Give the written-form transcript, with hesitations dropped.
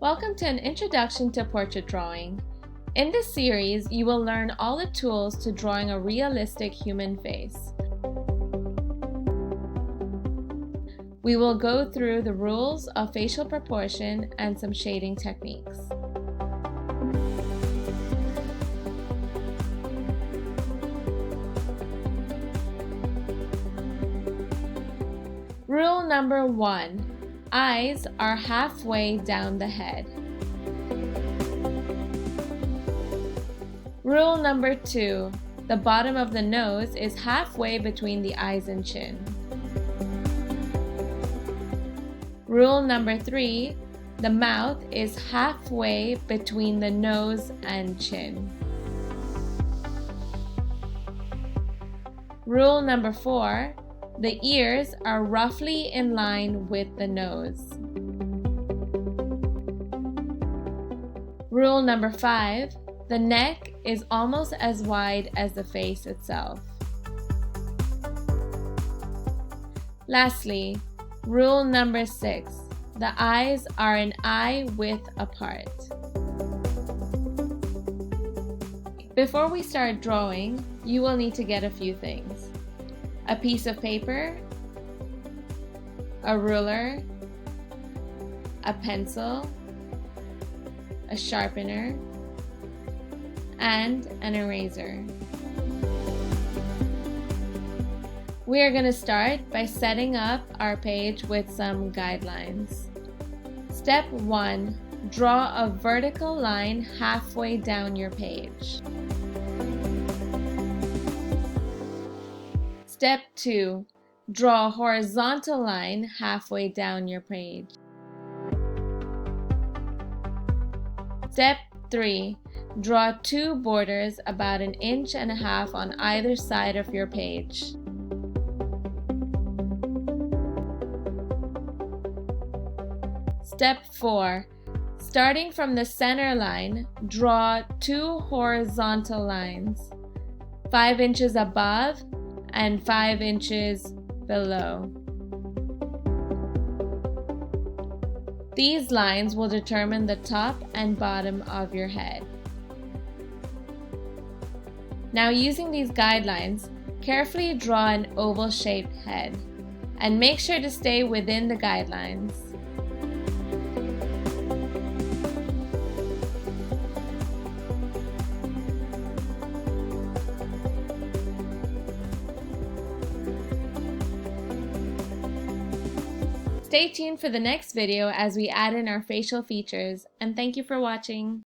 Welcome to an introduction to portrait drawing. In this series, you will learn all the tools to drawing a realistic human face. We will go through the rules of facial proportion and some shading techniques. Rule number 1. Eyes are halfway down the head. Rule number 2. The bottom of the nose is halfway between the eyes and chin. Rule number 3. The mouth is halfway between the nose and chin. Rule number 4. The ears are roughly in line with the nose. Rule number 5. The neck is almost as wide as the face itself. Lastly, rule number 6. The eyes are an eye width apart. Before we start drawing, you will need to get a few things. A piece of paper, a ruler, a pencil, a sharpener, and an eraser. We are going to start by setting up our page with some guidelines. Step 1. Draw a vertical line halfway down your page. Step 2. Draw a horizontal line halfway down your page. Step 3. Draw 2 borders about 1.5 inches on either side of your page. Step 4. Starting from the center line, draw 2 horizontal lines, 5 inches above and 5 inches below. These lines will determine the top and bottom of your head. Now, using these guidelines, carefully draw an oval-shaped head and make sure to stay within the guidelines. Stay tuned for the next video as we add in our facial features, and thank you for watching.